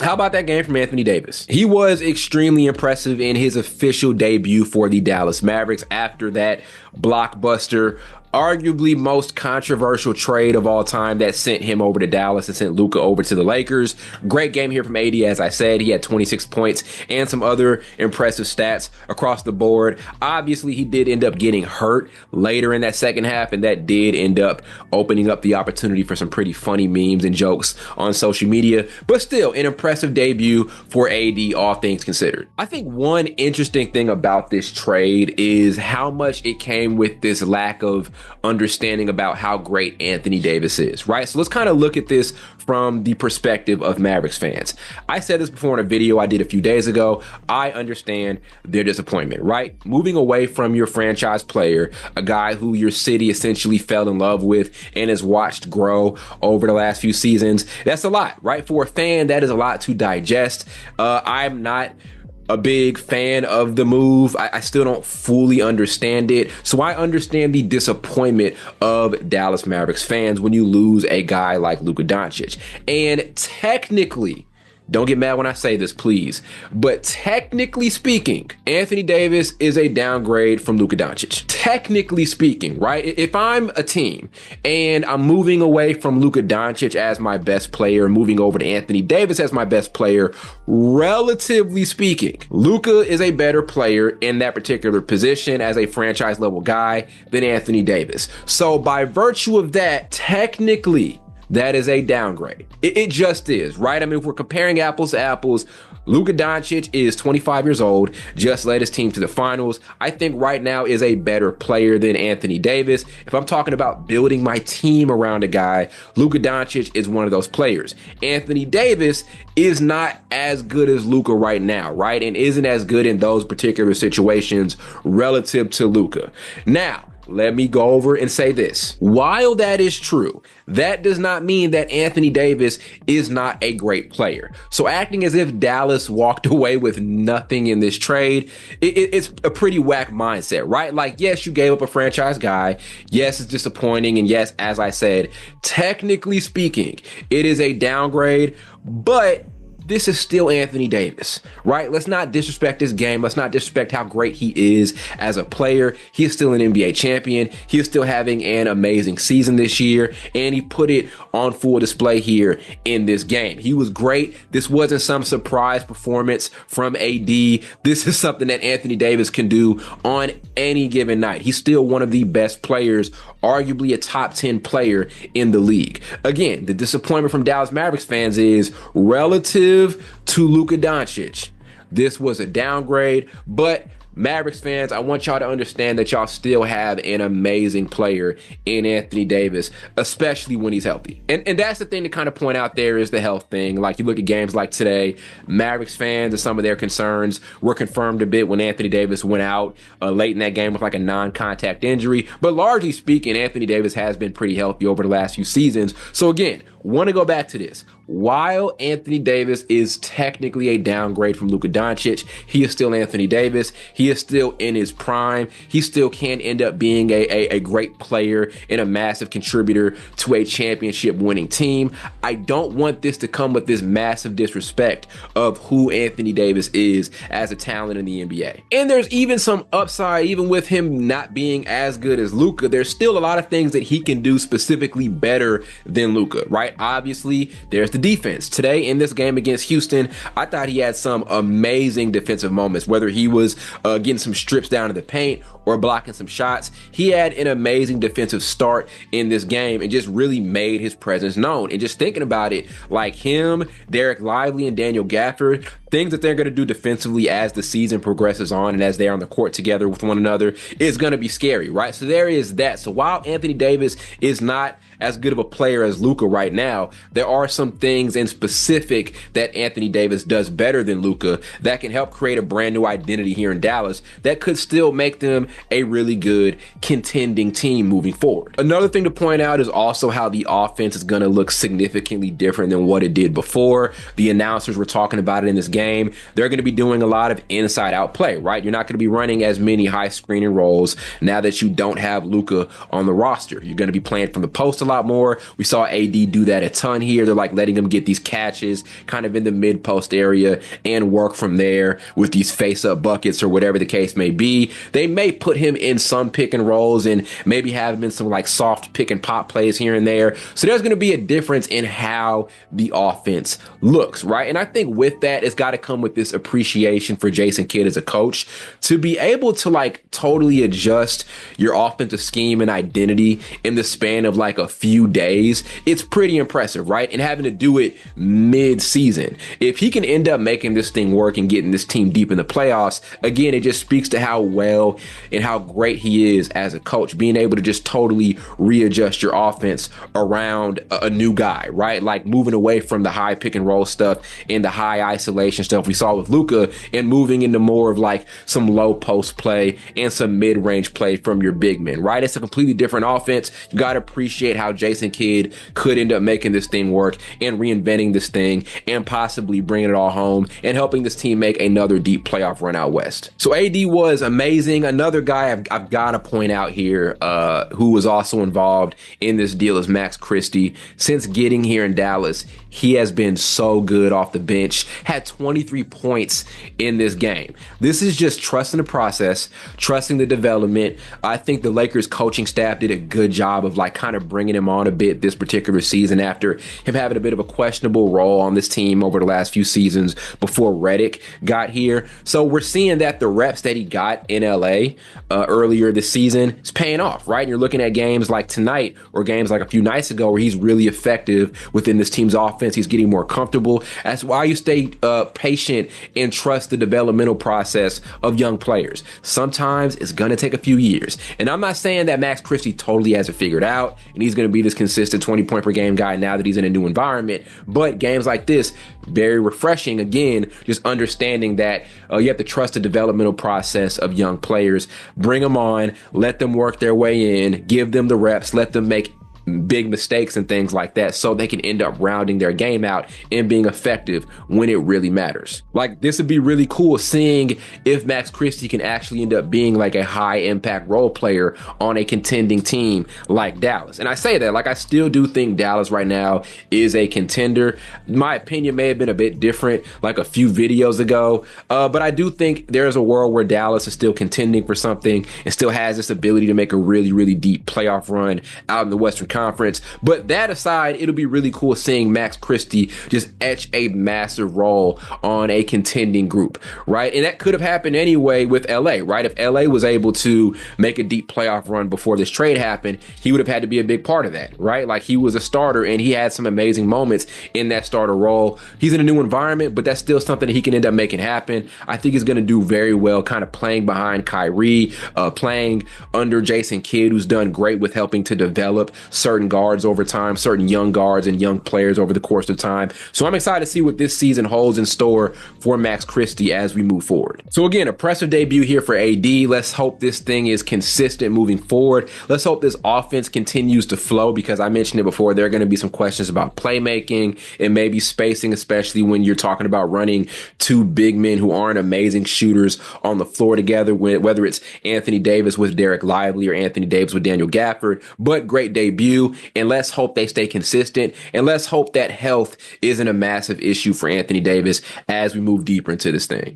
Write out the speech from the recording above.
How about that game from Anthony Davis? He was extremely impressive in his official debut for the Dallas Mavericks after that blockbuster, arguably most controversial trade of all time that sent him over to Dallas and sent Luka over to the Lakers. Great game here from AD, as I said. He had 26 points and some other impressive stats across the board. Obviously, he did end up getting hurt later in that second half, and that did end up opening up the opportunity for some pretty funny memes and jokes on social media. But still, an impressive debut for AD, all things considered. I think one interesting thing about this trade is how much it came with this lack of understanding about how great Anthony Davis is, right? So let's kind of look at this from the perspective of Mavericks fans. I said this before in a video I did a few days ago. I understand their disappointment, right? Moving away from your franchise player, a guy who your city essentially fell in love with and has watched grow over the last few seasons. That's a lot, right? For a fan, that is a lot to digest. I'm not a big fan of the move. I still don't fully understand it. So I understand the disappointment of Dallas Mavericks fans when you lose a guy like Luka Doncic. And technically, don't get mad when I say this, please. But technically speaking, Anthony Davis is a downgrade from Luka Doncic. Technically speaking, right? If I'm a team and I'm moving away from Luka Doncic as my best player, moving over to Anthony Davis as my best player, relatively speaking, Luka is a better player in that particular position as a franchise level guy than Anthony Davis. So by virtue of that, technically, that is a downgrade. It just is, right? I mean, if we're comparing apples to apples, Luka Doncic is 25 years old, just led his team to the finals. I think right now is a better player than Anthony Davis. If I'm talking about building my team around a guy, Luka Doncic is one of those players. Anthony Davis is not as good as Luka right now, right? And isn't as good in those particular situations relative to Luka. Now, let me go over and say this. While that is true, that does not mean that Anthony Davis is not a great player. So acting as if Dallas walked away with nothing in this trade, it's a pretty whack mindset, right? Like, yes, you gave up a franchise guy. Yes, it's disappointing. And yes, as I said, technically speaking, it is a downgrade, but this is still Anthony Davis, right? Let's not disrespect his game. Let's not disrespect how great he is as a player. He is still an NBA champion. He is still having an amazing season this year, and he put it on full display here in this game. He was great. This wasn't some surprise performance from AD. This is something that Anthony Davis can do on any given night. He's still one of the best players, arguably a top 10 player in the league. Again, the disappointment from Dallas Mavericks fans is relative to Luka Doncic. This was a downgrade, but Mavericks fans, I want y'all to understand that y'all still have an amazing player in Anthony Davis, especially when he's healthy. And that's the thing to kind of point out there is the health thing. Like you look at games like today, Mavericks fans and some of their concerns were confirmed a bit when Anthony Davis went out late in that game with like a non-contact injury. But largely speaking, Anthony Davis has been pretty healthy over the last few seasons. So again, want to go back to this. While Anthony Davis is technically a downgrade from Luka Doncic, he is still Anthony Davis. He is still in his prime. He still can end up being a great player and a massive contributor to a championship winning team. I don't want this to come with this massive disrespect of who Anthony Davis is as a talent in the NBA. And there's even some upside, even with him not being as good as Luka, there's still a lot of things that he can do specifically better than Luka, right? Obviously, there's the defense. Today in this game against Houston, I thought he had some amazing defensive moments, whether he was getting some strips down to the paint or blocking some shots. He had an amazing defensive start in this game and just really made his presence known. And just thinking about it, like him, Derek Lively, and Daniel Gafford, things that they're going to do defensively as the season progresses on and as they're on the court together with one another is going to be scary, right? So there is that. So while Anthony Davis is not as good of a player as Luka right now, there are some things in specific that Anthony Davis does better than Luka that can help create a brand new identity here in Dallas that could still make them a really good contending team moving forward. Another thing to point out is also how the offense is going to look significantly different than what it did before. The announcers were talking about it in this game. They're going to be doing a lot of inside out play, right? You're not going to be running as many high screening roles now that you don't have Luka on the roster. You're going to be playing from the post a lot more. We saw AD do that a ton here. They're like letting him get these catches kind of in the mid post area and work from there with these face up buckets or whatever the case may be. They may put him in some pick and rolls and maybe have him in some like soft pick and pop plays here and there. So there's going to be a difference in how the offense looks, right? And I think with that, it's got to come with this appreciation for Jason Kidd as a coach to be able to like totally adjust your offensive scheme and identity in the span of like a few days. It's pretty impressive, right? And having to do it mid-season. If he can end up making this thing work and getting this team deep in the playoffs, again, it just speaks to how well and how great he is as a coach, being able to just totally readjust your offense around a new guy, right? Like moving away from the high pick and roll stuff and the high isolation stuff we saw with Luka and moving into more of like some low post play and some mid-range play from your big men, right? It's a completely different offense. You got to appreciate how Jason Kidd could end up making this thing work and reinventing this thing and possibly bringing it all home and helping this team make another deep playoff run out west. So AD was amazing. Another guy I've got to point out here who was also involved in this deal is Max Christie. Since getting here in Dallas, he has been so good off the bench, had 23 points in this game. This is just trusting the process, trusting the development. I think the Lakers coaching staff did a good job of like kind of bringing him on a bit this particular season after him having a bit of a questionable role on this team over the last few seasons before Redick got here. So we're seeing that the reps that he got in LA earlier this season is paying off, right? And you're looking at games like tonight or games like a few nights ago where he's really effective within this team's offense. He's getting more comfortable. That's why you stay patient and trust the developmental process of young players. Sometimes it's going to take a few years. And I'm not saying that Max Christie totally has it figured out and he's going to be this consistent 20 point per game guy now that he's in a new environment. But games like this, very refreshing. Again, just understanding that you have to trust the developmental process of young players. Bring them on, let them work their way in, give them the reps, let them make big mistakes and things like that so they can end up rounding their game out and being effective when it really matters. Like this would be really cool seeing if Max Christie can actually end up being like a high impact role player on a contending team like Dallas. And I say that like I still do think Dallas right now is a contender. My opinion may have been a bit different like a few videos ago, but I do think there's a world where Dallas is still contending for something and still has this ability to make a really, really deep playoff run out in the Western Conference. But that aside, it'll be really cool seeing Max Christie just etch a massive role on a contending group, right? And that could have happened anyway with LA, right? If LA was able to make a deep playoff run before this trade happened, he would have had to be a big part of that, right? Like he was a starter and he had some amazing moments in that starter role. He's in a new environment, but that's still something that he can end up making happen. I think he's going to do very well kind of playing behind Kyrie, playing under Jason Kidd, who's done great with helping to develop certain guards over time, certain young guards and young players over the course of time. So I'm excited to see what this season holds in store for Max Christie as we move forward. So again, impressive debut here for AD. Let's hope this thing is consistent moving forward. Let's hope this offense continues to flow because I mentioned it before, there are going to be some questions about playmaking and maybe spacing, especially when you're talking about running two big men who aren't amazing shooters on the floor together, whether it's Anthony Davis with Derek Lively or Anthony Davis with Daniel Gafford. But great debut. And let's hope they stay consistent. And let's hope that health isn't a massive issue for Anthony Davis as we move deeper into this thing.